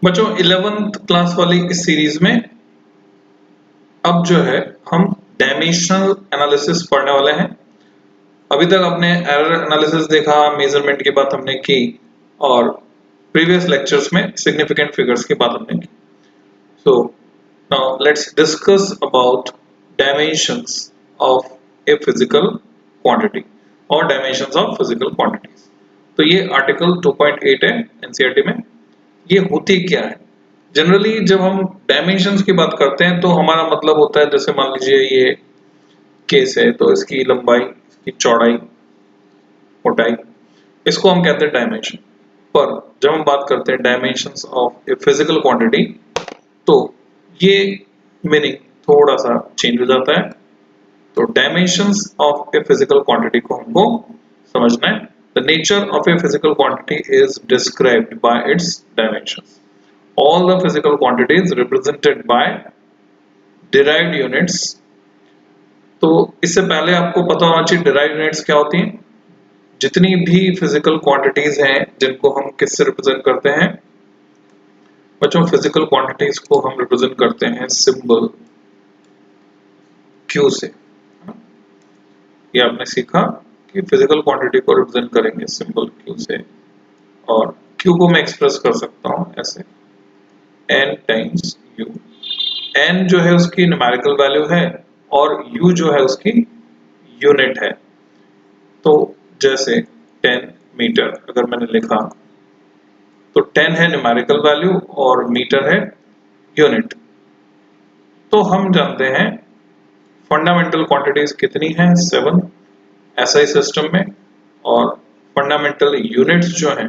बच्चों 11th class वाली इस सीरीज में अब जो है हम डायमेंशनल एनालिसिस पढ़ने वाले हैं। अभी तक आपने एरर एनालिसिस देखा, मेजरमेंट की बात हमने की और प्रीवियस लेक्चर्स में सिग्निफिकेंट फिगर्स की बात हमने की। So now let's discuss about dimensions of a physical quantity और डायमेंशंस ऑफ फिजिकल क्वांटिटीज। तो ये आर्टिकल 2.8 है एनसीईआरटी में। ये होती क्या है? जनरली जब हम डायमेंशंस की बात करते हैं तो हमारा मतलब होता है, जैसे मान लीजिए ये केस है तो इसकी लंबाई, इसकी चौड़ाई, मोटाई, इसको हम कहते हैं डायमेंशन। पर जब हम बात करते हैं dimensions of a physical quantity तो ये मीनिंग थोड़ा सा चेंज हो जाता है। तो dimensions of a physical quantity को हमको समझना है। The nature of a physical quantity is described by its dimensions. All the physical quantities represented by derived units. तो इससे पहले आपको पता होना चाहिए derived units क्या होती हैं। जितनी भी physical quantities हैं जिनको हम किससे represent करते हैं? बच्चों physical quantities को हम represent करते हैं symbol Q से। ये आपने सीखा कि फिजिकल क्वांटिटी को रिप्रेजेंट करेंगे सिंबल Q से, और Q को मैं एक्सप्रेस कर सकता हूं ऐसे n टाइम्स U। n जो है उसकी न्यूमेरिकल वैल्यू है और U जो है उसकी यूनिट है। तो जैसे 10 मीटर अगर मैंने लिखा तो 10 है न्यूमेरिकल वैल्यू और मीटर है यूनिट। तो हम जानते हैं फंडामेंटल क्वांटिटीज कितनी हैं? 7 एसआई सिस्टम में, और फंडामेंटल यूनिट्स जो हैं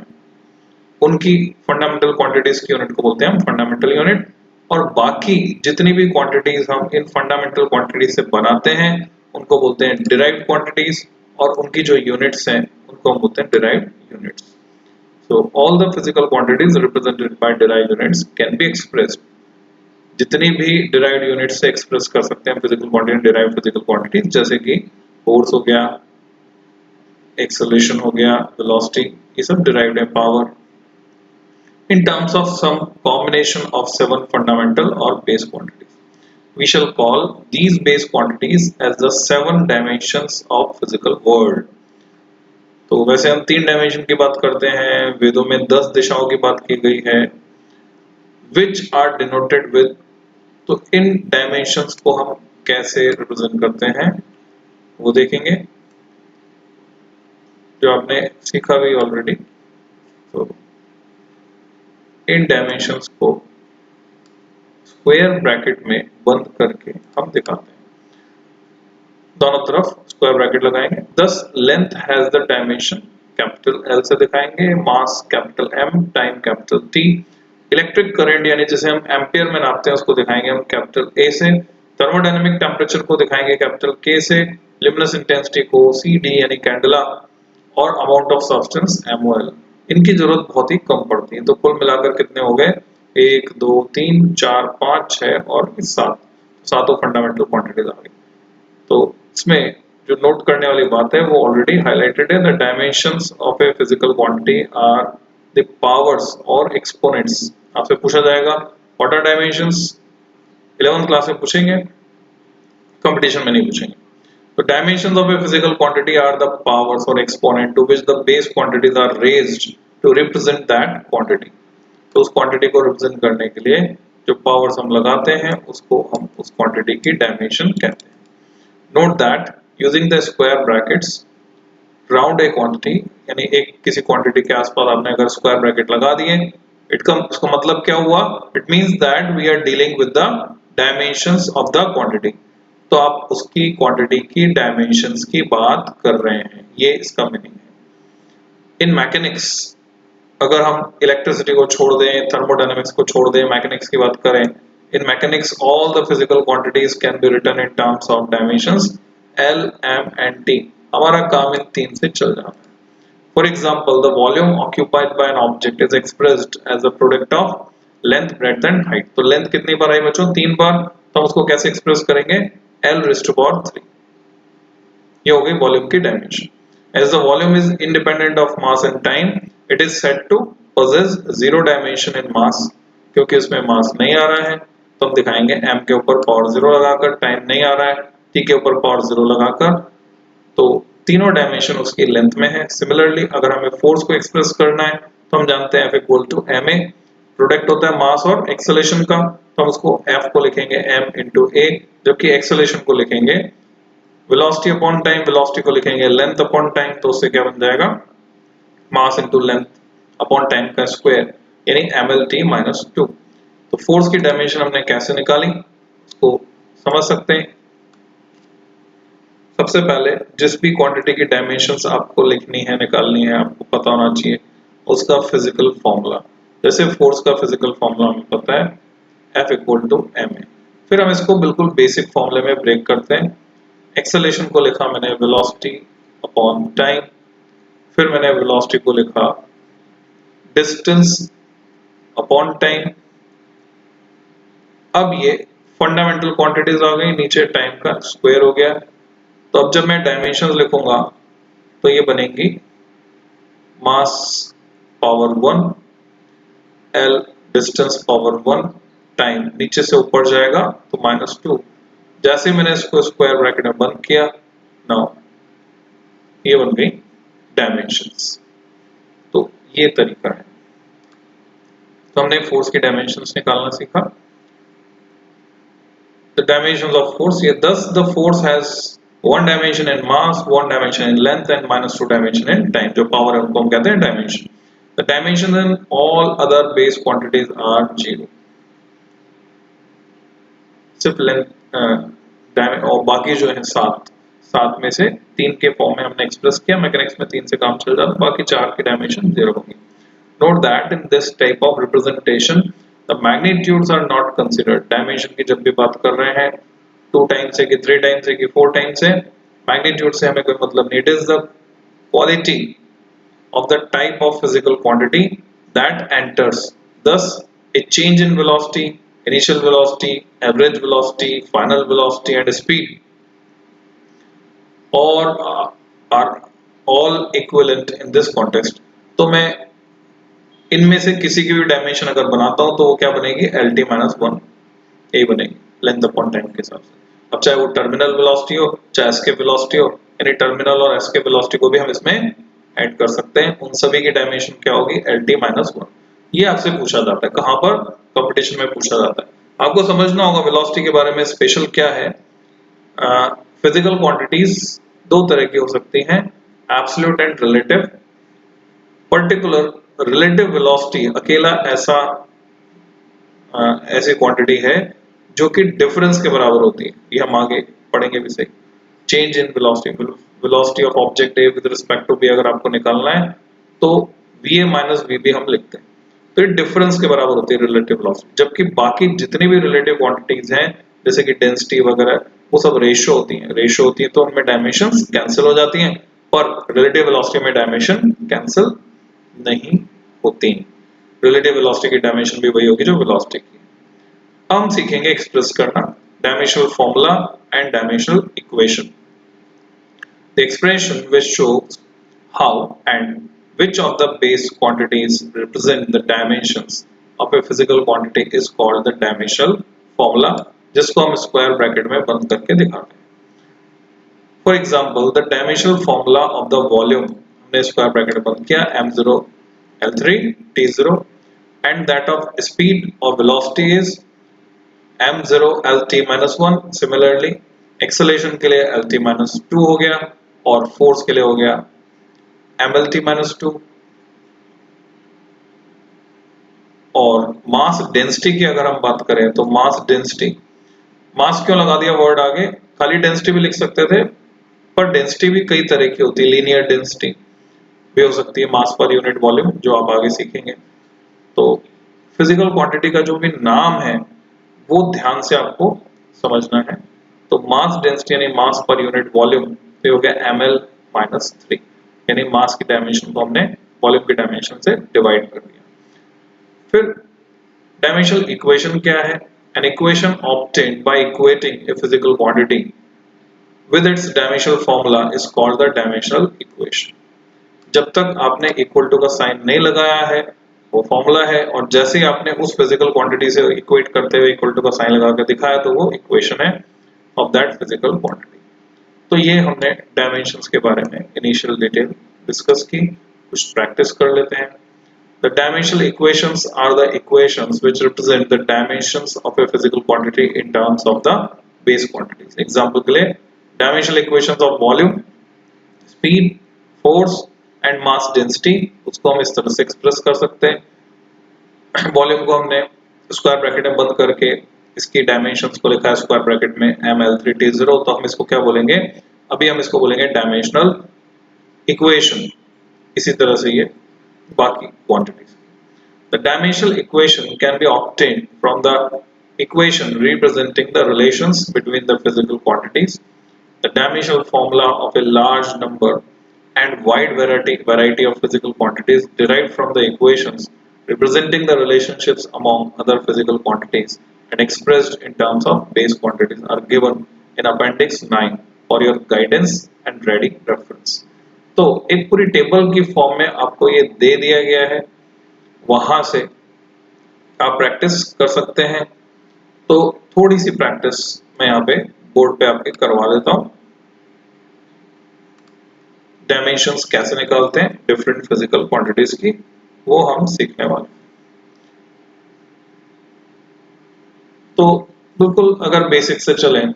उनकी फंडामेंटल क्वांटिटीज की यूनिट को बोलते हैं हम फंडामेंटल यूनिट। और बाकी जितनी भी क्वांटिटीज हम इन फंडामेंटल क्वांटिटीज से बनाते हैं उनको बोलते हैं डिराइव्ड क्वांटिटीज, और उनकी जो यूनिट्स हैं उनको हम बोलते हैं derived units. So all the physical quantities represented by derived units can be expressed. जितनी भी डिराइव्ड यूनिट्स से एक्सप्रेस कर सकते हैं physical quantity, derived physical quantities, जैसे कि फोर्स हो गया, एक्सेलरेशन हो गया, वेलोसिटी, ये सब डिराइव्ड है। Power in terms of some combination of 7 fundamental or base quantities. We shall call these base quantities as the 7 dimensions of physical world. तो वैसे हम 3 डायमेंशन की बात करते हैं, वेदों में 10 दिशाओं की बात की गई है, which are denoted with। तो इन डायमेंशंस को हम कैसे रिप्रेजेंट करते हैं वो देखेंगे, जो आपने सीखा भी ऑलरेडी। तो इन डायमेंशंस को स्क्वायर ब्रैकेट में बंद करके हम दिखाते हैं। दोनों तरफ स्क्वायर ब्रैकेट लगाएंगे। दस length has the dimension, capital L से दिखाएंगे, mass capital M, time capital T, electric current यानी जिसे हम एम्पियर में नापते हैं उसको दिखाएंगे हम कैपिटल A से, थर्मोडायनेमिक टेम्परेचर को दिखाएंगे कैपिटल K से, ल्यूमिनस इंटेंसिटी को CD यानी कैंडला, और अमाउंट ऑफ सब्सटेंस MOL। इनकी जरूरत बहुत ही कम पड़ती है। तो कुल मिलाकर कितने हो गए? 1 2 3 4 5 6 और 7, सातों फंडामेंटल क्वांटिटीज आ गई। तो इसमें जो नोट करने वाली बात है वो ऑलरेडी हाईलाइटेड है। The dimensions of a physical quantity are the powers or exponents. आपसे पूछा जाएगा what are dimensions, 11th class में पूछेंगे, कंपटीशन में नहीं पूछेंगे। The dimensions of a physical quantity are the powers or exponent to which the base quantities are raised to represent that quantity. तो उस quantity को represent करने के लिए जो powers हम लगाते हैं उसको हम उस quantity की dimension कहते हैं। Note that using the square brackets round a quantity, यानी एक किसी quantity के आसपास आपने अगर square bracket लगा दिए, इसका मतलब क्या हुआ? It means that we are dealing with the dimensions of the quantity. तो आप उसकी क्वांटिटी की डायमेंशंस की बात कर रहे हैं, ये इसका मीनिंग है। इन मैकेनिक्स अगर हम इलेक्ट्रिसिटी को छोड़ दें, थर्मोडायनेमिक्स को छोड़ दें, मैकेनिक्स की बात करें, in mechanics all the physical quantities can be written in terms of dimensions L, M and T। हमारा काम इन 3 से चल जाता है। For example the volume occupied by an object is expressed as a product of length, breadth and height. तो length कितनी बार आई बच्चों? 3 बार। तो हम उसको कैसे एक्सप्रेस करेंगे? L raised to power 3। ये हो गई वॉल्यूम की dimension. As the volume is independent of mass and time, it is said to possess zero dimension in mass क्योंकि इसमें मास नहीं आ रहा है तो हम दिखाएंगे m के ऊपर पावर 0 लगाकर, टाइम नहीं आ रहा है t के ऊपर पावर 0 लगाकर, तो तीनों डायमेंशन उसकी लेंथ में है। सिमिलरली अगर हमें फोर्स को एक्सप्रेस करना है तो हम जानते हैं F equal to ma, product होता है मास और एक्सेलरेशन का, तो हम उसको F को लिखेंगे m इंटू a, जबकि एक्सेलरेशन को लिखेंगे वेलोसिटी अपॉन टाइम, वेलोसिटी को लिखेंगे लेंथ अपॉन टाइम, तो उससे क्या बन जाएगा mass into length upon time का स्क्वायर, यानी mlt-2। तो फोर्स की डायमेंशन हमने कैसे निकाली उसको समझ सकते हैं। सबसे पहले जिस भी क्वांटिटी की डायमेंशंस आपको लिखनी है, निकालनी है, आपको पता होना चाहिए उसका फिजिकल फॉर्मूला। जैसे फोर्स का फिजिकल फॉर्मूला हमें पता है F इक्वल टू ma। फिर हम इसको बिल्कुल बेसिक फॉर्मूले में ब्रेक करते हैं। एक्सेलरेशन को लिखा मैंने वेलोसिटी अपॉन टाइम, फिर मैंने वेलोसिटी को लिखा डिस्टेंस अपॉन टाइम। अब ये फंडामेंटल क्वांटिटीज आ गई, नीचे टाइम का स्क्वायर हो गया। तो अब जब मैं डायमेंशंस लिखूंगा तो ये बनेगी mass power 1, L distance power 1, time नीचे से ऊपर जाएगा तो -2। जैसे मैंने इसको स्क्वायर ब्रैकेट में बंद किया, नाउ ये बन गई डायमेंशंस। तो ये तरीका है। तो हमने फोर्स की डायमेंशंस निकालना सीखा। The dimensions of force, thus the force has one dimension in mass, one dimension in length and -2 dimension in time। जो पावर है उनको हम कहते हैं dimension. The dimension in all other base quantities are 0। सिर्फ length और बाकी जो है सात में से 3 के फॉर्म में हमने एक्सप्रेस किया। मैकेनिक्स में 3 से काम चल जाता, बाकी 4 की डायमेंशन 0 होगी। Note that in this type of representation the magnitudes are not considered। Dimension की जब भी बात कर रहे हैं 2 टाइम्स है कि 3 टाइम्स है कि 4 टाइम्स है, मैग्नीट्यूड से हमें कोई मतलब नहीं। It is the quality of the type of physical quantity that enters। Thus a change in velocity, initial velocity, average velocity, final velocity and speed or are all equivalent in this context। तो मैं इनमें से किसी की भी dimension अगर बनाता हूं तो वो क्या बनेगी LT-1 यही बनेगी लेंथ अपॉन टाइम के हिसाब से। अब चाहे वो टर्मिनल वेलोसिटी हो चाहे एस्केप वेलोसिटी हो, यानी टर्मिनल और एस्केप वेलोसिटी को भी हम इसमें ऐड कर सकते हैं। उन सभी की डायमेंशन क्या होगी LT-1। ये आपसे पूछा जाता है, कहां पर कंपटीशन में पूछा जाता है। आपको समझना होगा वेलोसिटी के बारे में स्पेशल क्या है। फिजिकल क्वांटिटीज 2 तरह की हो सकती हैं, absolute and relative. Particular relative velocity अकेला ऐसी क्वांटिटी है जो कि डिफरेंस के बराबर होती है। ये हम आगे पढ़ेंगे भी सही। Change in velocity, velocity of object A with respect to B अगर आपको निकालना है तो va माइनस vb हम लिखते हैं, तो ये डिफरेंस के बराबर होती है रिलेटिव वेलोसिटी। जबकि बाकी जितनी भी रिलेटिव क्वांटिटीज हैं जैसे कि डेंसिटी वगैरह वो सब रेशियो होती हैं, तो उनमें डायमेंशंस कैंसिल हो जाती हैं, पर रिलेटिव वेलोसिटी में डायमेंशन कैंसिल नहीं होती। रिलेटिव वेलोसिटी की डायमेंशन भी वही होगी जो वेलोसिटी की। हम सीखेंगे एक्सप्रेस करना dimensional formula and dimensional equation. The expression which shows how and which of the base quantities represent the dimensions of a physical quantity is called the dimensional formula, जिसको हम स्क्वायर ब्रैकेट में बंद करके दिखाते हैं। For example the dimensional formula of the volume, हमने square bracket बंद किया m0 L3 T0 and that of speed or velocity is m0 Lt-1। Similarly acceleration के लिए Lt-2 हो गया और फोर्स के लिए हो गया mlt-2। और मास डेंसिटी की अगर हम बात करें तो मास डेंसिटी, मास क्यों लगा दिया वर्ड आगे, खाली डेंसिटी भी लिख सकते थे, पर डेंसिटी भी कई तरह की होती है। लीनियर डेंसिटी भी हो सकती है, मास पर यूनिट वॉल्यूम, जो आप आगे सीखेंगे। तो फिजिकल क्वांटिटी का जो भी नाम है वो ध्यान से आपको समझना है। तो मास डेंसिटी यानी मास पर यूनिट वॉल्यूम, तो हो गया ml-3, यानी मास की डायमेंशन को हमने वॉल्यूम की डायमेंशन से डिवाइड कर दिया। फिर डायमेंशनल इक्वेशन क्या है? An equation obtained by equating a physical quantity with its dimensional formula is called the dimensional equation। जब तक आपने इक्वल टू का साइन नहीं लगाया है वो फॉर्मूला है, और जैसे ही आपने उस फिजिकल क्वांटिटी से इक्वेट करते हुए इक्वल टू का साइन लगा कर दिखाया तो वो इक्वेशन है ऑफ दैट फिजिकल क्वांटिटी। तो ये हमने डायमेंशंस के बारे में इनिशियल डिटेल डिस्कस की, कुछ प्रैक्टिस कर लेते हैं। The dimensional equations are the equations which represent the dimensions of a physical quantity in terms of the base quantities. Example के लिए dimensional equations of volume, speed, force and mass density, उसको हम इस तरह से एक्सप्रेस कर सकते हैं। वॉल्यूम को हमने स्क्वायर ब्रैकेट में बंद करके इसकी डायमेंशंस को लिखा है स्क्वायर ब्रैकेट में ml3t0, तो हम इसको क्या बोलेंगे, अभी हम इसको बोलेंगे डायमेंशनल इक्वेशन। इसी तरह से ये बाकी quantities. The dimensional equation can be obtained from the equation representing the relations between the physical quantities. The dimensional formula of a large number and wide variety of physical quantities derived from the equations representing the relationships among other physical quantities and expressed in terms of base quantities are given in Appendix 9 for your guidance and ready reference. तो एक पूरी table की form में आपको ये दे दिया गया है, वहां से आप प्रैक्टिस कर सकते हैं। तो थोड़ी सी प्रैक्टिस मैं यहाँ पे बोर्ड पे आपके करवा देता हूँ। डायमेंशंस कैसे निकालते हैं डिफरेंट फिजिकल क्वांटिटीज की, वो हम सीखने वाले। तो बिल्कुल अगर बेसिक से चलें,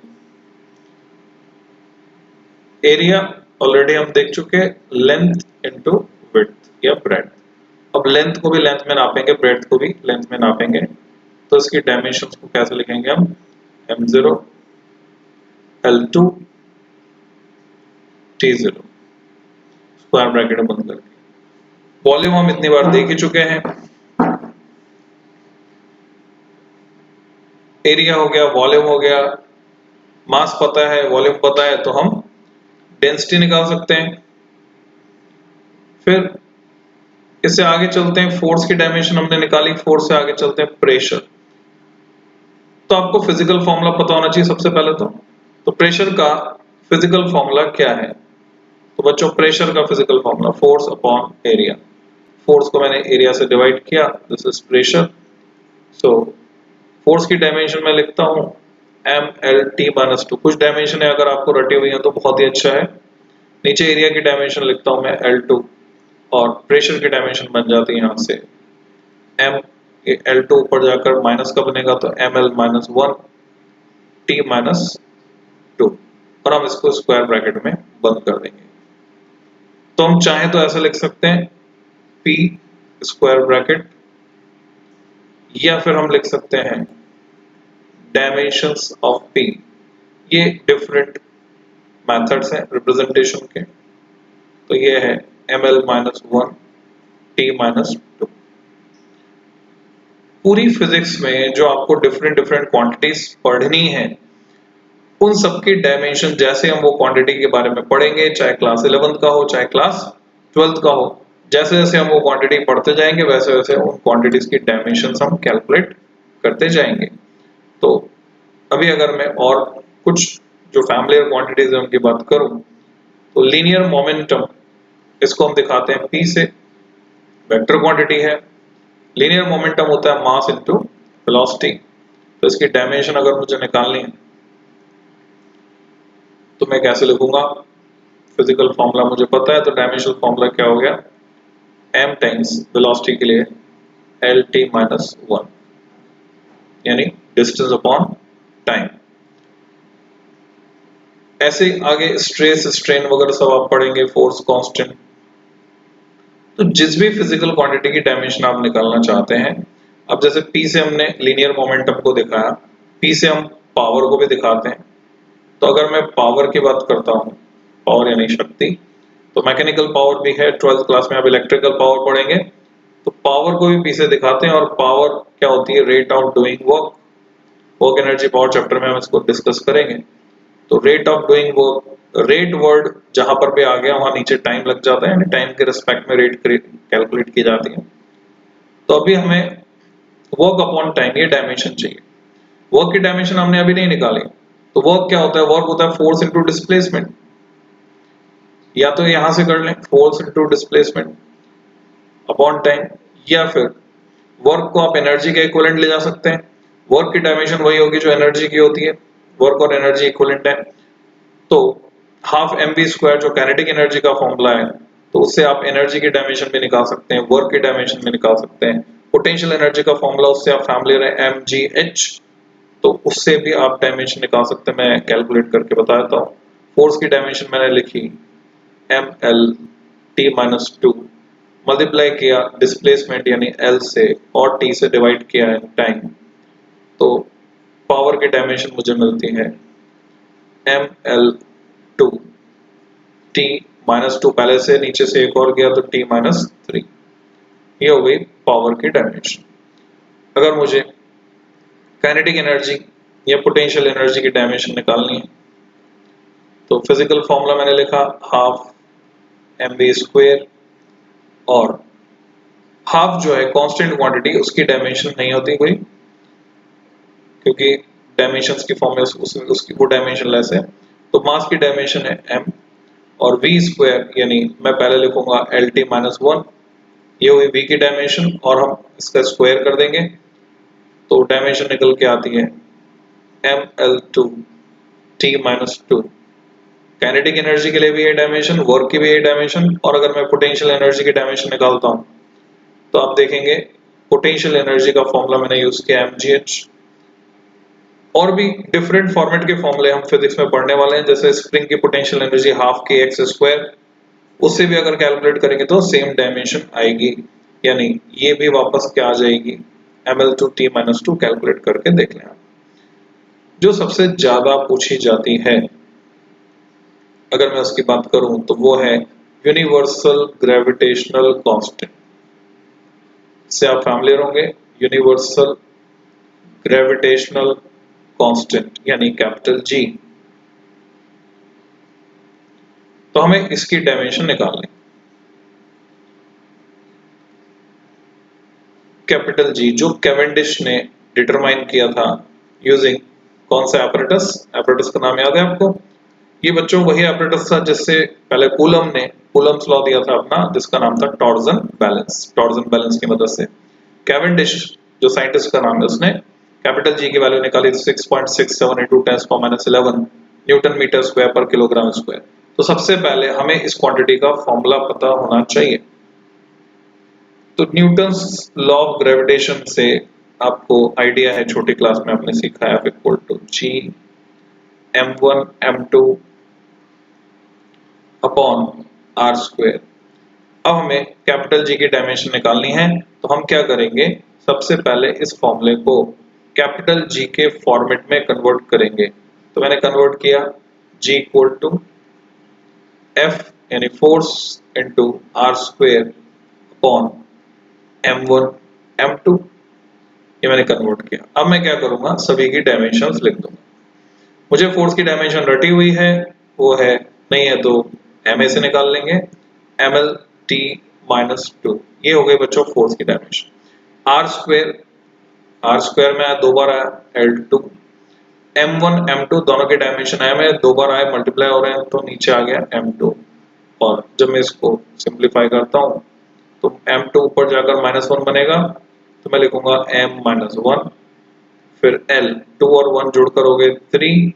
एरिया ऑलरेडी हम देख चुके, लेंथ इनटू विड्थ या ब्रेड्थ। अब लेंथ को भी लेंथ में नापेंगे, ब्रेड्थ को भी लेंथ में नापेंगे, तो इसकी डायमेंशंस को कैसे लिखेंगे हम, m0 l2 t0 square bracket बंद करके। वॉल्यूम हम इतनी बार देख ही चुके हैं, एरिया हो गया, वॉल्यूम हो गया, मास पता है, वॉल्यूम पता है, तो हम डेंसिटी निकाल सकते हैं। फिर इससे आगे चलते हैं, फोर्स की डायमेंशन हमने निकाली, फोर्स से आगे चलते हैं प्रेशर। तो आपको फिजिकल फॉर्मूला पता होना चाहिए सबसे पहले तो प्रेशर का फिजिकल फॉर्मूला क्या है, तो बच्चों प्रेशर का physical formula force upon area. Force को मैंने एरिया से डिवाइड किया, this is pressure. So force की डायमेंशन में लिखता हूं mlt-2, कुछ डायमेंशन है अगर आपको रटी हुई है तो बहुत ही अच्छा है। नीचे एरिया की डायमेंशन लिखता हूं मैं l2, और प्रेशर की डायमेंशन बन जाती है यहाँ से m, l2 ऊपर जाकर माइनस का बनेगा तो ml-1 t-2, और हम इसको स्क्वायर ब्रैकेट में बंद कर देंगे। तो हम चाहें तो ऐसा लिख सकते हैं p स्क्वायर ब्रैकेट, या फिर हम लिख सकते हैं डायमेंशंस ऑफ p। ये डिफरेंट मेथड्स हैं रिप्रेजेंटेशन के, तो ये है ml-1 t-2। पूरी फिजिक्स में जो आपको डिफरेंट क्वांटिटीज पढ़नी है, उन सबकी डायमेंशन जैसे हम वो क्वांटिटी के बारे में पढ़ेंगे, चाहे क्लास 11th का हो चाहे क्लास 12th का हो, जैसे जैसे हम वो क्वांटिटी पढ़ते जाएंगे वैसे वैसे उन क्वांटिटीज की डायमेंशंस हम कैलकुलेट करते जाएंगे। तो अभी अगर मैं और कुछ जो फैमिलियर क्वांटिटीज है उनकी बात करूं, तो लीनियर मोमेंटम, इसको हम दिखाते हैं P से, वेक्टर क्वांटिटी है। लीनियर मोमेंटम होता है मास इनटू वेलोसिटी, तो इसकी डायमेंशन अगर मुझे निकालनी है तो मैं कैसे लिखूंगा, फिजिकल फॉर्मूला मुझे पता है, तो डायमेंशनल फॉर्मूला क्या हो गया, m टाइम्स वेलोसिटी के लिए lt-1, यानी डिस्टेंस अपॉन टाइम। ऐसे आगे स्ट्रेस स्ट्रेन वगैरह सब आप पढ़ेंगे, फोर्स कांस्टेंट। तो जिस भी फिजिकल क्वांटिटी की डायमेंशन आप निकालना चाहते हैं, अब जैसे P से हमने लीनियर मोमेंटम को दिखाया, P से हम पावर को भी दिखाते हैं। तो अगर मैं पावर की बात करता हूँ, पावर यानी शक्ति, तो मैकेनिकल पावर भी है, 12th क्लास में आप इलेक्ट्रिकल पावर पढ़ेंगे, तो पावर को भी P से दिखाते हैं। और पावर क्या होती है, rate of doing work, work energy power chapter में हम इसको डिस्कस करेंगे। तो rate of doing work, rate word जहां पर भी आ गया वहां नीचे टाइम लग जाता है, यानी टाइम के रिस्पेक्ट में रेट कैलकुलेट की जाती है। तो अभी हमें वर्क अपॉन टाइम ये डायमेंशन चाहिए। वर्क की डायमेंशन हमने अभी नहीं निकाली, तो वर्क क्या होता है, वर्क होता है फोर्स इनटू डिस्प्लेसमेंट, या तो यहां से कर लें force into displacement upon time, या फिर वर्क को आप एनर्जी के इक्विवेलेंट ले जा सकते हैं, वर्क की डायमेंशन वही होगी जो एनर्जी की होती है, वर्क और एनर्जी इक्विवेलेंट है। तो हाफ mv² जो काइनेटिक एनर्जी का फॉर्मूला है, तो उससे आप एनर्जी की डायमेंशन भी निकाल सकते हैं, वर्क की डायमेंशन भी निकाल सकते हैं। पोटेंशियल एनर्जी का फॉर्मूला उससे आप फैमिलियर है mgh, तो उससे भी आप डायमेंशन निकाल सकते हैं, मैं कैलकुलेट करके बता देता हूँ। फोर्स की डायमेंशन मैंने लिखी mlt-2 मल्टीप्लाई किया डिस्प्लेसमेंट यानी l से और t से डिवाइड किया है टाइम, तो पावर की डायमेंशन मुझे मिलती है ml2 t-2, पहले से नीचे से एक और गया तो t-3, ये हो गई पावर की डायमेंशन। अगर मुझे काइनेटिक एनर्जी या पोटेंशियल एनर्जी की डायमेंशन निकालनी है तो फिजिकल फॉर्मूला मैंने लिखा हाफ mv², और हाफ जो है कांस्टेंट क्वांटिटी, उसकी डायमेंशन नहीं होती कोई, क्योंकि डायमेंशंस की फॉर्म में उसकी वो डायमेंशन लेस है, तो मास की डायमेंशन है m, और v² यानी मैं पहले लिखूंगा lt-1, ये हुई v की डायमेंशन, और हम इसका स्क्वायर कर देंगे तो डायमेंशन निकल के आती है ml2 t-2। काइनेटिक एनर्जी के लिए भी ये डायमेंशन, वर्क की भी ये डायमेंशन, और अगर मैं पोटेंशियल एनर्जी की डायमेंशन निकालता हूं तो आप देखेंगे पोटेंशियल एनर्जी का फॉर्मूला मैंने यूज किया mgh। और भी डिफरेंट फॉर्मेट के फॉर्मूले हम फिजिक्स में पढ़ने वाले हैं, जैसे स्प्रिंग की पोटेंशियल एनर्जी हाफ kx², उससे भी अगर कैलकुलेट करेंगे तो सेम डायमेंशन आएगी, यानी ये भी वापस क्या आ जाएगी ml2 t-2, कैलकुलेट करके देख लें। जो सबसे ज्यादा पूछी जाती है अगर मैं उसकी बात करूं तो वो है यूनिवर्सल ग्रेविटेशनल कांस्टेंट, से आप फैमिलियर होंगे। यूनिवर्सल ग्रेविटेशनल कांस्टेंट यानी कैपिटल जी। तो हमें इसकी डायमेंशन निकालनी, कैपिटल जी जो कैवेंडिश ने डिटरमाइन किया था यूजिंग कौन सा एपरेटस, एपरेटस का नाम याद है आपको? ये बच्चों वही एपरेटस था जिससे पहले कूलम ने कूलम्स लॉ दिया था अपना, जिसका नाम था टॉर्जन बैलेंस। टॉर्जन बैलेंस की मदद से कैवेंडिश जो साइंटिस्ट का नाम है उसने कैपिटल जी की वैल्यू निकाली 6.67 into 10⁻11 न्यूटन मीटर स्क्वायर पर किलोग्राम स्क्वायर। तो सबसे पहले हमें इस क्वांटिटी का फॉर्मूला पता होना चाहिए। तो न्यूटन्स लॉ ऑफ ग्रेविटेशन से आपको आइडिया है, छोटी क्लास में आपने सीखा है F=g m1 m2 upon r²। अब हमें कैपिटल जी की डायमेंशन निकालनी है, तो हम क्या करेंगे, सबसे पहले इस फॉर्मूले को कैपिटल जी के फॉर्मेट में कन्वर्ट करेंगे। तो मैंने कन्वर्ट किया G F यानी force into r² upon m1 m2, ये मैंने कन्वर्ट किया। अब मैं क्या करूंगा, सभी की डायमेंशंस लिख दूंगा। मुझे फोर्स की डायमेंशन रटी हुई है, वो है नहीं है तो ma से निकाल लेंगे, mlt-2, ये हो गई बच्चों फोर्स की डायमेंशन। r² में दो बार आया l2, m1 m2 दोनों के डायमेंशन m है, दो बार आए मल्टीप्लाई हो रहे हैं तो नीचे आ गया m2। और जब मैं इसको सिंप्लीफाई करता हूं तो m2 ऊपर जाकर -1 बनेगा, तो मैं लिखूंगा m-1, फिर l 2 और 1 जोड़कर हो गए 3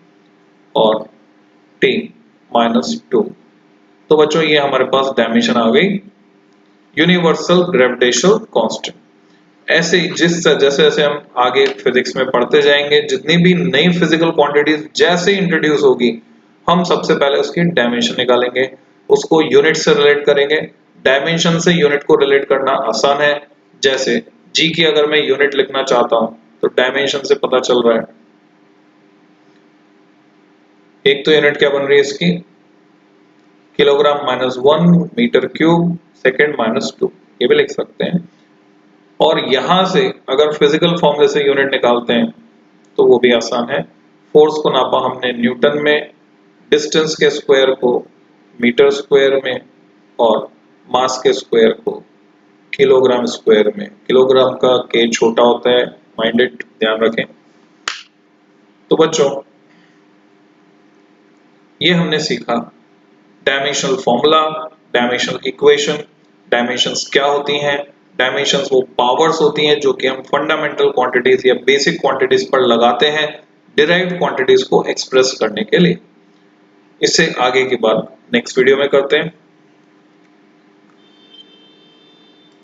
और t-2। तो बच्चों ये हमारे पास डायमेंशन आ गई यूनिवर्सल ग्रेविटेशनल कांस्टेंट। ऐसे ही जैसे जैसे हम आगे फिजिक्स में पढ़ते जाएंगे, जितनी भी नई फिजिकल क्वांटिटीज जैसे इंट्रोड्यूस होगी, हम सबसे पहले उसकी डायमेंशन निकालेंगे, उसको यूनिट से रिलेट करेंगे। डायमेंशन से यूनिट को रिलेट करना आसान है, जैसे जी की अगर मैं यूनिट लिखना चाहता हूं तो डायमेंशन से पता चल रहा है। एक तो यूनिट क्या बन रही है इसकी, किलोग्राम -1 मीटर क्यूब सेकेंड -2, ये भी लिख सकते हैं। और यहां से अगर फिजिकल फॉर्मूले से यूनिट निकालते हैं तो वो भी आसान है। फोर्स को नापा हमने न्यूटन में, डिस्टेंस के स्क्वायर को मीटर स्क्वायर में, और मास के स्क्वायर को किलोग्राम स्क्वायर में। किलोग्राम का के छोटा होता है, माइंड इट, ध्यान रखें। तो बच्चों ये हमने सीखा dimensional formula, dimensional equation, dimensions क्या होती हैं, डायमेंशंस वो पावर्स होती हैं जो कि हम फंडामेंटल क्वांटिटीज या बेसिक क्वांटिटीज पर लगाते हैं डिराइव्ड क्वांटिटीज को एक्सप्रेस करने के लिए। इससे आगे की बात नेक्स्ट वीडियो में करते हैं।